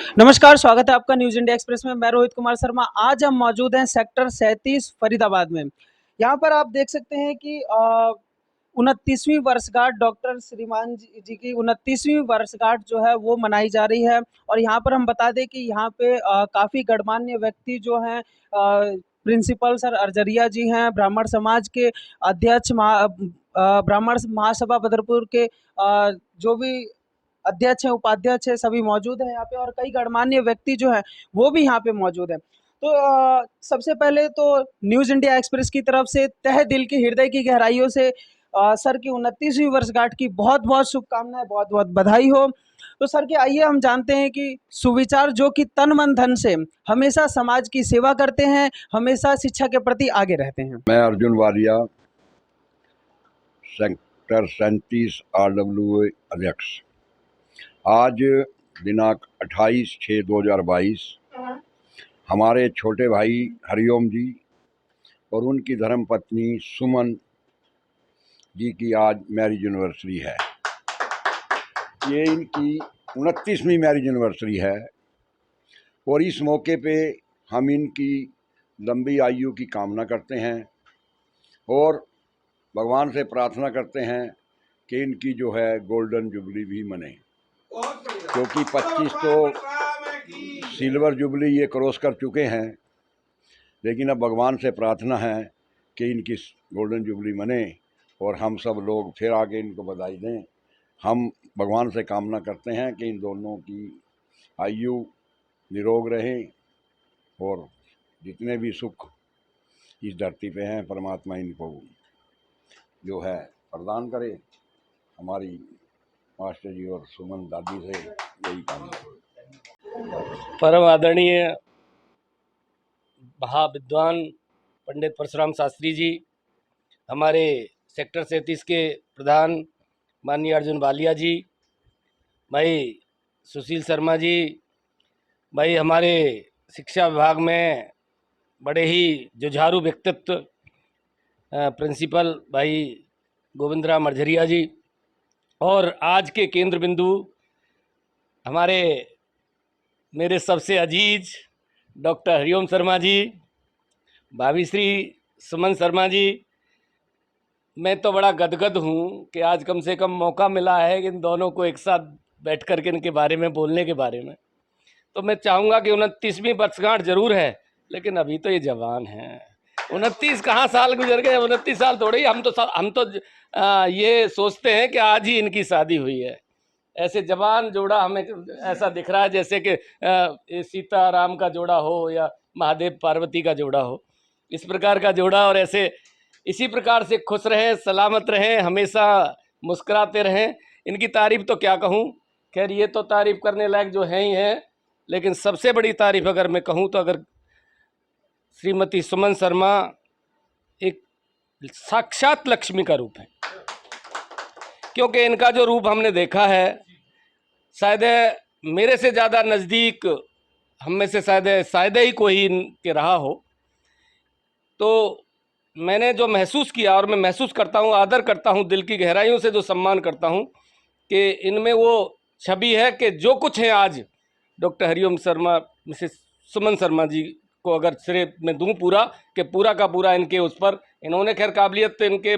नमस्कार, स्वागत है आपका न्यूज़ इंडिया एक्सप्रेस में। मैं रोहित कुमार शर्मा। आज हम मौजूद हैं सेक्टर 37 फरीदाबाद में। यहाँ पर आप देख सकते हैं कि 29वीं वर्षगांठ डॉक्टर श्रीमान जी की 29वीं वर्षगांठ जो है वो मनाई जा रही है। और यहाँ पर हम बता दें कि यहाँ पे काफ़ी गणमान्य व्यक्ति जो हैं, प्रिंसिपल सर अरजरिया जी हैं, ब्राह्मण समाज के अध्यक्ष ब्राह्मण महासभा बदरपुर के जो भी अध्यक्ष हैं, उपाध्यक्ष हैं, सभी मौजूद हैं यहाँ पे। और कई गणमान्य व्यक्ति जो हैं वो भी यहाँ पे मौजूद हैं। तो सबसे पहले तो न्यूज़ इंडिया एक्सप्रेस की तरफ से तहे दिल की हृदय की गहराइयों से सर की 29वीं वर्षगांठ की बहुत-बहुत शुभकामनाएँ, बहुत-बहुत बधाई हो। तो सर के आइए हम जानते हैं कि सुविचार जो कि तन मन धन से हमेशा समाज की सेवा करते हैं, हमेशा शिक्षा के प्रति आगे रहते हैं। मैं अर्जुन वालिया, सेक्टर 37 RWA अध्यक्ष। आज दिनांक 28/6/2022 हमारे छोटे भाई हरिओम जी और उनकी धर्मपत्नी सुमन जी की आज मैरिज एनिवर्सरी है। ये इनकी 29वीं मैरिज एनिवर्सरी है और इस मौके पे हम इनकी लंबी आयु की कामना करते हैं और भगवान से प्रार्थना करते हैं कि इनकी जो है गोल्डन जुबली भी मने, क्योंकि 25 तो सिल्वर जुबली ये क्रॉस कर चुके हैं। लेकिन अब भगवान से प्रार्थना है कि इनकी गोल्डन जुबली मने और हम सब लोग फिर आगे इनको बधाई दें। हम भगवान से कामना करते हैं कि इन दोनों की आयु निरोग रहे और जितने भी सुख इस धरती पे हैं परमात्मा इनको जो है प्रदान करे। हमारी मास्टर जी और सुमन दादी से यही कामना। परम आदरणीय महाविद्वान पंडित परशुराम शास्त्री जी, हमारे सेक्टर 37 के प्रधान माननीय अर्जुन वालिया जी, भाई सुशील शर्मा जी, भाई हमारे शिक्षा विभाग में बड़े ही जुझारू व्यक्तित्व प्रिंसिपल भाई गोविंदराम अरझरिया जी, और आज के केंद्र बिंदु हमारे मेरे सबसे अजीज डॉक्टर हरिओम शर्मा जी, भाभी श्री सुमन शर्मा जी। मैं तो बड़ा गदगद हूँ कि आज कम से कम मौका मिला है कि इन दोनों को एक साथ बैठ कर के इनके बारे में बोलने के बारे में। तो मैं चाहूँगा कि 29वीं वर्षगांठ जरूर है, लेकिन अभी तो ये जवान हैं। 29 कहाँ साल गुजर गए, 29 साल थोड़े ही। हम तो ये सोचते हैं कि आज ही इनकी शादी हुई है। ऐसे जवान जोड़ा हमें ऐसा दिख रहा है जैसे कि सीता राम का जोड़ा हो या महादेव पार्वती का जोड़ा हो, इस प्रकार का जोड़ा। और ऐसे इसी प्रकार से खुश रहें, सलामत रहें, हमेशा मुस्कुराते रहें। इनकी तारीफ तो क्या कहूँ, खैर ये तो तारीफ करने लायक जो है ही है, लेकिन सबसे बड़ी तारीफ अगर मैं कहूँ तो अगर श्रीमती सुमन शर्मा एक साक्षात लक्ष्मी का रूप है, क्योंकि इनका जो रूप हमने देखा है, शायद मेरे से ज़्यादा नज़दीक हम में से शायद ही कोई इनके रहा हो। तो मैंने जो महसूस किया, और मैं महसूस करता हूँ, आदर करता हूँ, दिल की गहराइयों से जो सम्मान करता हूँ कि इनमें वो छवि है कि जो कुछ है आज डॉक्टर हरिओम शर्मा, मिसेस सुमन शर्मा जी को अगर श्रेय में दूँ पूरा कि पूरा का पूरा इनके उस पर, इन्होंने खैर काबिलियत तो इनके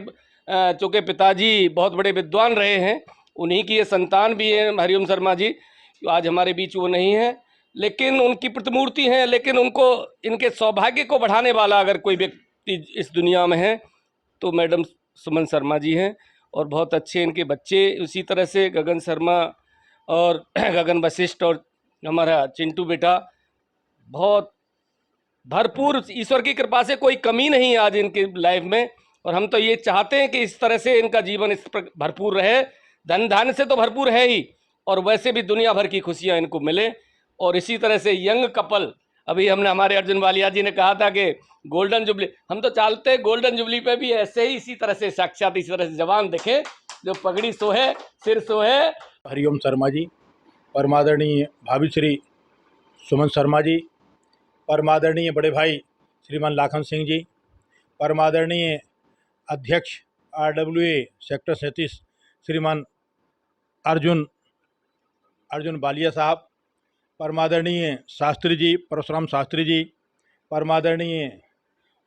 चूँकि पिताजी बहुत बड़े विद्वान रहे हैं, उन्हीं की ये संतान भी है हरिओम शर्मा जी। आज हमारे बीच वो नहीं है, लेकिन उनकी प्रतिमूर्ति हैं। लेकिन उनको, इनके सौभाग्य को बढ़ाने वाला अगर कोई व्यक्ति इस दुनिया में है तो मैडम सुमन शर्मा जी हैं। और बहुत अच्छे इनके बच्चे, उसी तरह से गगन शर्मा और गगन वशिष्ठ और हमारा चिंटू बेटा, बहुत भरपूर, ईश्वर की कृपा से कोई कमी नहीं आज इनकी लाइफ में। और हम तो ये चाहते हैं कि इस तरह से इनका जीवन इस पर भरपूर रहे। धन धान्य से तो भरपूर है ही, और वैसे भी दुनिया भर की खुशियां इनको मिले। और इसी तरह से यंग कपल, अभी हमने हमारे अर्जुन वालिया जी ने कहा था कि गोल्डन जुबली, हम तो चाहते हैं गोल्डन जुबली पे भी ऐसे ही इसी तरह से साक्षात इसी तरह से जवान दिखे, जो पगड़ी सोहे, सिर सोहे। हरिओम शर्मा जी, परमादरणीय भाभी श्री सुमन शर्मा जी, परमादरणीय बड़े भाई श्रीमान लाखन सिंह जी, परमादरणीय अध्यक्ष RWA सेक्टर 37 श्रीमान अर्जुन वालिया साहब, परमादरणीय शास्त्री जी, परशुराम शास्त्री जी, परमादरणीय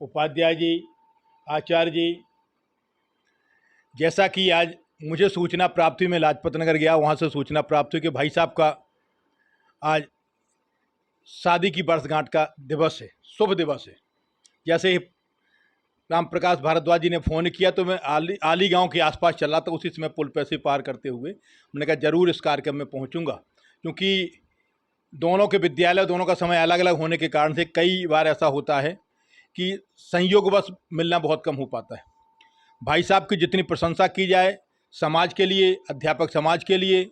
उपाध्याय जी, आचार्य जी, जैसा कि आज मुझे सूचना प्राप्त हुई, मैं लाजपत नगर गया, वहाँ से सूचना प्राप्त हुई कि भाई साहब का आज शादी की वर्षगांठ का दिवस है, शुभ दिवस है। जैसे ही राम प्रकाश भारद्वाज जी ने फ़ोन किया तो मैं आली गांव के आसपास चला, तो उसी समय पुल पे से पार करते हुए मैंने कहा ज़रूर इस कार्यक्रम में पहुंचूंगा, क्योंकि दोनों के विद्यालय, दोनों का समय अलग अलग होने के कारण से कई बार ऐसा होता है कि संयोगवश मिलना बहुत कम हो पाता है। भाई साहब की जितनी प्रशंसा की जाए समाज के लिए, अध्यापक समाज के लिए,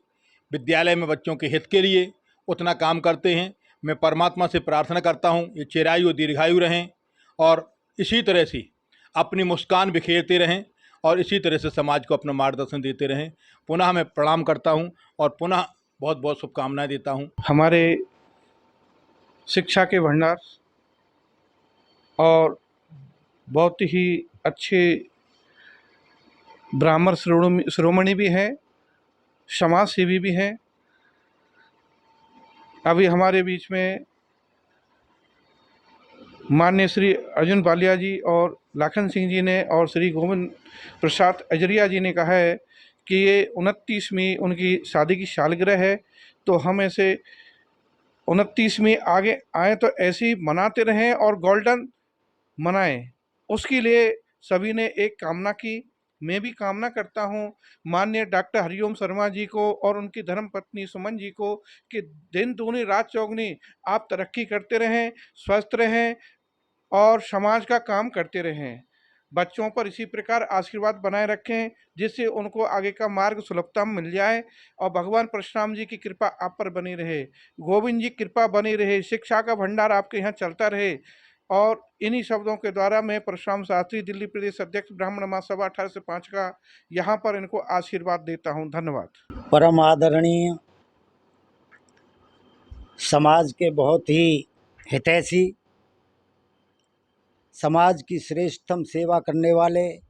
विद्यालय में बच्चों के हित के लिए, उतना काम करते हैं। मैं परमात्मा से प्रार्थना करता हूँ ये चिरायु और दीर्घायु रहें और इसी तरह से अपनी मुस्कान बिखेरते रहें और इसी तरह से समाज को अपना मार्गदर्शन देते रहें। पुनः मैं प्रणाम करता हूँ और पुनः बहुत बहुत शुभकामनाएं देता हूँ। हमारे शिक्षा के भंडार और बहुत ही अच्छे ब्राह्मण शिरोमणि भी हैं, समाज सेवी भी हैं। अभी हमारे बीच में माननीय श्री अर्जुन बालिया जी और लाखन सिंह जी ने और श्री गोविंद प्रसाद अजरिया जी ने कहा है कि ये 29वीं उनकी शादी की सालगिरह है, तो हम ऐसे 29वीं आगे आए तो ऐसे ही मनाते रहें और गोल्डन मनाएं। उसके लिए सभी ने एक कामना की। मैं भी कामना करता हूं माननीय डॉक्टर हरिओम शर्मा जी को और उनकी धर्मपत्नी सुमन जी को कि दिन दूनी रात चौगुनी आप तरक्की करते रहें, स्वस्थ रहें और समाज का काम करते रहें। बच्चों पर इसी प्रकार आशीर्वाद बनाए रखें जिससे उनको आगे का मार्ग सुलभता मिल जाए और भगवान परशुराम जी की कृपा आप पर बनी रहे, गोविंद जी की कृपा बनी रहे, शिक्षा का भंडार आपके यहाँ चलता रहे। और इन्हीं शब्दों के द्वारा मैं परशुराम शास्त्री, दिल्ली प्रदेश अध्यक्ष ब्राह्मण महासभा 18 से 5 का यहाँ पर इनको आशीर्वाद देता हूँ। धन्यवाद। परम आदरणीय समाज के बहुत ही हितैषी, समाज की श्रेष्ठतम सेवा करने वाले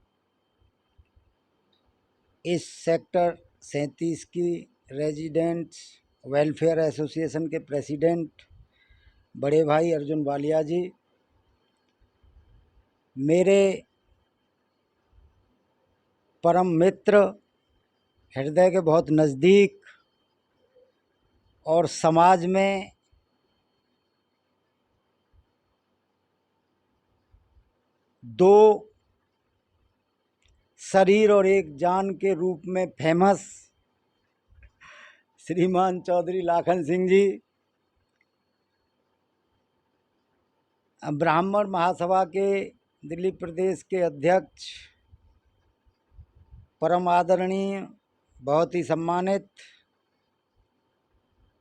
इस सेक्टर 37 की रेजिडेंट्स वेलफेयर एसोसिएशन के प्रेसिडेंट बड़े भाई अर्जुन बालिया जी, मेरे परम मित्र, हृदय के बहुत नज़दीक और समाज में दो शरीर और एक जान के रूप में फेमस श्रीमान चौधरी लाखन सिंह जी, ब्राह्मण महासभा के दिल्ली प्रदेश के अध्यक्ष, परम आदरणीय बहुत ही सम्मानित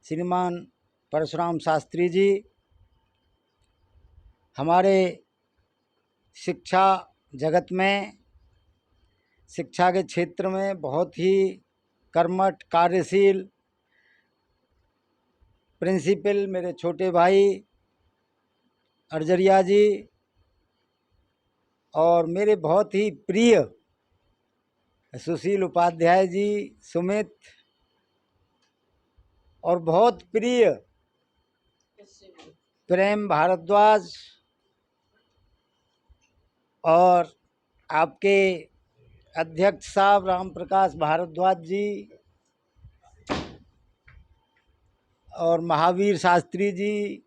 श्रीमान परशुराम शास्त्री जी, हमारे शिक्षा जगत में, शिक्षा के क्षेत्र में बहुत ही कर्मठ कार्यशील प्रिंसिपल मेरे छोटे भाई अर्जरिया जी, और मेरे बहुत ही प्रिय सुशील उपाध्याय जी, सुमित, और बहुत प्रिय प्रेम भारद्वाज, और आपके अध्यक्ष साहब राम प्रकाश भारद्वाज जी, और महावीर शास्त्री जी,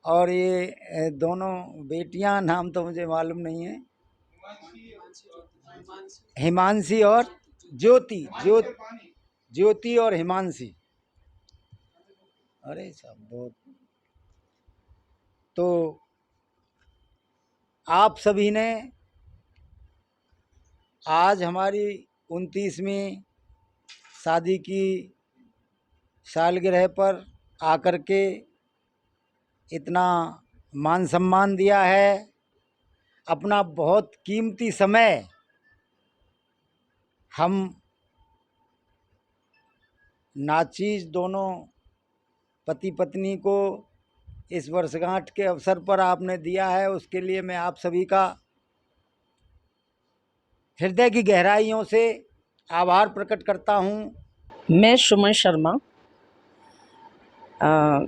और ये दोनों बेटियां, नाम तो मुझे मालूम नहीं है, हिमांशी और ज्योति और हिमांशी। अरे सब बहुत। तो आप सभी ने आज हमारी 29वीं शादी की सालगिरह पर आकर के इतना मान सम्मान दिया है, अपना बहुत कीमती समय हम नाचीज दोनों पति पत्नी को इस वर्षगांठ के अवसर पर आपने दिया है, उसके लिए मैं आप सभी का हृदय की गहराइयों से आभार प्रकट करता हूं। मैं सुमन शर्मा अ,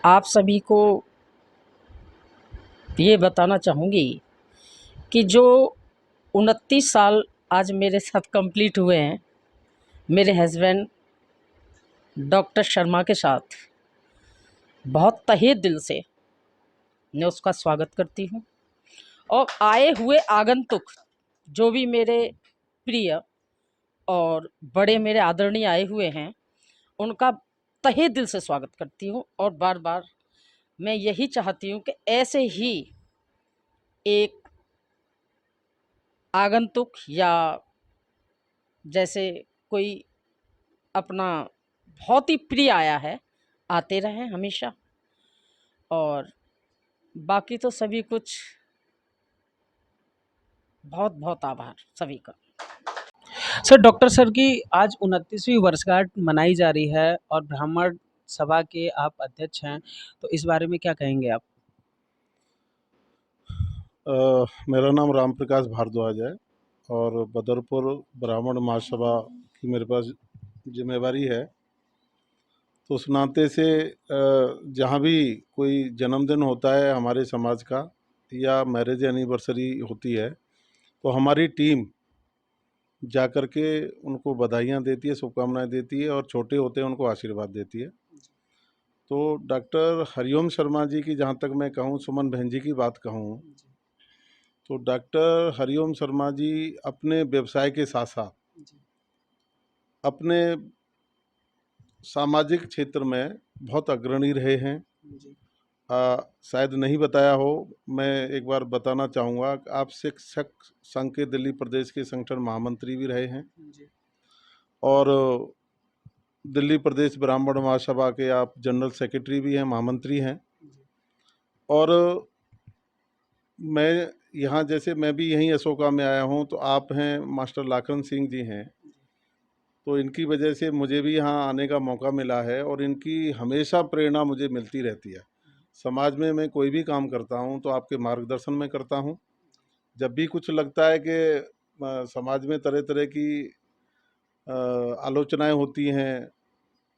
आप सभी को ये बताना चाहूँगी कि जो 29 साल आज मेरे साथ कंप्लीट हुए हैं मेरे हस्बैंड डॉक्टर शर्मा के साथ, बहुत तहे दिल से मैं उसका स्वागत करती हूँ। और आए हुए आगंतुक जो भी मेरे प्रिय और बड़े मेरे आदरणीय आए हुए हैं, उनका तहे दिल से स्वागत करती हूँ। और बार बार मैं यही चाहती हूँ कि ऐसे ही एक आगंतुक या जैसे कोई अपना बहुत ही प्रिय आया है, आते रहें हमेशा। और बाकी तो सभी कुछ बहुत बहुत आभार सभी का। सर, डॉक्टर सर की आज 29वीं वर्षगांठ मनाई जा रही है और ब्राह्मण सभा के आप अध्यक्ष हैं, तो इस बारे में क्या कहेंगे आप? मेरा नाम राम प्रकाश भारद्वाज है और बदरपुर ब्राह्मण महासभा की मेरे पास जिम्मेवारी है। तो उस नाते से जहाँ भी कोई जन्मदिन होता है हमारे समाज का या मैरिज एनिवर्सरी होती है, तो हमारी टीम जा कर के उनको बधाइयाँ देती है, शुभकामनाएं देती है और छोटे होते हैं उनको आशीर्वाद देती है। तो डॉक्टर हरिओम शर्मा जी की जहाँ तक मैं कहूँ, सुमन बहन जी की बात कहूँ, तो डॉक्टर हरिओम शर्मा जी अपने व्यवसाय के साथ साथ अपने सामाजिक क्षेत्र में बहुत अग्रणी रहे हैं। शायद नहीं बताया हो, मैं एक बार बताना चाहूँगा कि आप शिक्षक संघ के दिल्ली प्रदेश के संगठन महामंत्री भी रहे हैं और दिल्ली प्रदेश ब्राह्मण महासभा के आप जनरल सेक्रेटरी भी हैं, महामंत्री हैं। और मैं यहाँ जैसे मैं भी यहीं अशोका में आया हूँ, तो आप हैं मास्टर लाखन सिंह जी हैं, तो इनकी वजह से मुझे भी यहाँ आने का मौका मिला है और इनकी हमेशा प्रेरणा मुझे मिलती रहती है। समाज में मैं कोई भी काम करता हूँ तो आपके मार्गदर्शन में करता हूँ। जब भी कुछ लगता है कि समाज में तरह तरह की आलोचनाएं होती हैं,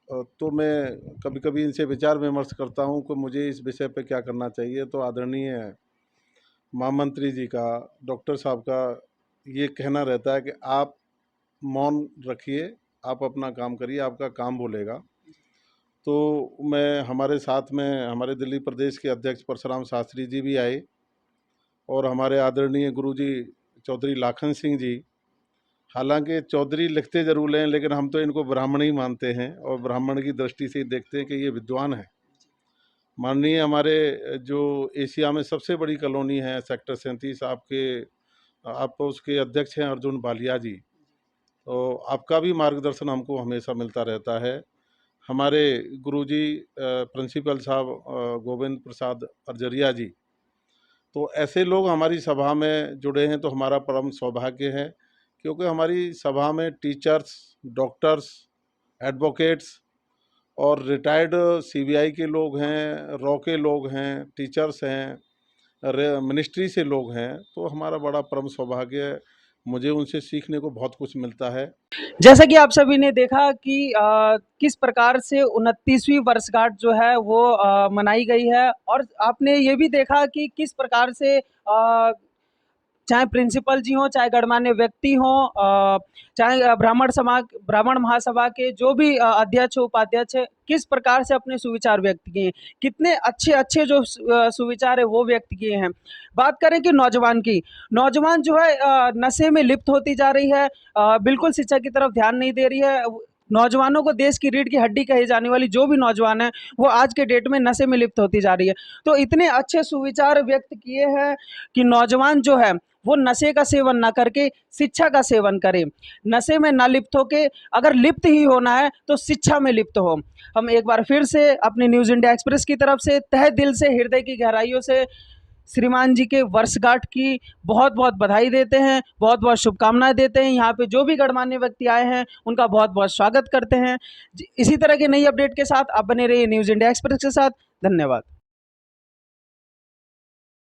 तो मैं कभी कभी इनसे विचार विमर्श करता हूँ कि मुझे इस विषय पे क्या करना चाहिए। तो आदरणीय महामंत्री जी का, डॉक्टर साहब का ये कहना रहता है कि आप मौन रखिए, आप अपना काम करिए, आपका काम बोलेगा। तो मैं हमारे साथ में हमारे दिल्ली प्रदेश के अध्यक्ष परशुराम शास्त्री जी भी आए और हमारे आदरणीय गुरुजी चौधरी लाखन सिंह जी, हालांकि चौधरी लिखते जरूर हैं लेकिन हम तो इनको ब्राह्मण ही मानते हैं और ब्राह्मण की दृष्टि से देखते हैं कि ये विद्वान है। माननीय हमारे जो एशिया में सबसे बड़ी कॉलोनी है सेक्टर 37, आप उसके अध्यक्ष हैं अर्जुन बालिया जी, तो आपका भी मार्गदर्शन हमको हमेशा मिलता रहता है। हमारे गुरुजी प्रिंसिपल साहब गोविंद प्रसाद अर्जरिया जी, तो ऐसे लोग हमारी सभा में जुड़े हैं तो हमारा परम सौभाग्य है, क्योंकि हमारी सभा में टीचर्स, डॉक्टर्स, एडवोकेट्स और रिटायर्ड सीबीआई के लोग हैं, रॉ के लोग हैं, टीचर्स हैं, मिनिस्ट्री से लोग हैं। तो हमारा बड़ा परम सौभाग्य है, मुझे उनसे सीखने को बहुत कुछ मिलता है। जैसा कि आप सभी ने देखा कि किस प्रकार से 29वीं वर्षगांठ जो है वो मनाई गई है और आपने ये भी देखा कि किस प्रकार से चाहे प्रिंसिपल जी हों, चाहे गणमान्य व्यक्ति हों, चाहे ब्राह्मण महासभा के जो भी अध्यक्ष उपाध्यक्ष है, किस प्रकार से अपने सुविचार व्यक्त किए हैं, कितने अच्छे अच्छे जो सुविचार है वो व्यक्त किए हैं। बात करें कि नौजवान की, नौजवान जो है नशे में लिप्त होती जा रही है, बिल्कुल शिक्षा की तरफ ध्यान नहीं दे रही है। नौजवानों को देश की रीढ़ की हड्डी कही जाने वाली जो भी नौजवान है वो आज के डेट में नशे में लिप्त होती जा रही है। तो इतने अच्छे सुविचार व्यक्त किए हैं कि नौजवान जो है वो नशे का सेवन ना करके शिक्षा का सेवन करे, नशे में ना लिप्त होके, अगर लिप्त ही होना है तो शिक्षा में लिप्त हो। हम एक बार फिर से अपनी न्यूज़ इंडिया एक्सप्रेस की तरफ से तहे दिल से, हृदय की गहराइयों से श्रीमान जी के वर्षगांठ की बहुत बहुत बधाई देते हैं, बहुत बहुत शुभकामनाएं देते हैं। यहाँ पे जो भी गणमान्य व्यक्ति आए हैं उनका बहुत बहुत स्वागत करते हैं। इसी तरह के नई अपडेट के साथ आप बने रहिए न्यूज़ इंडिया एक्सप्रेस के साथ। धन्यवाद।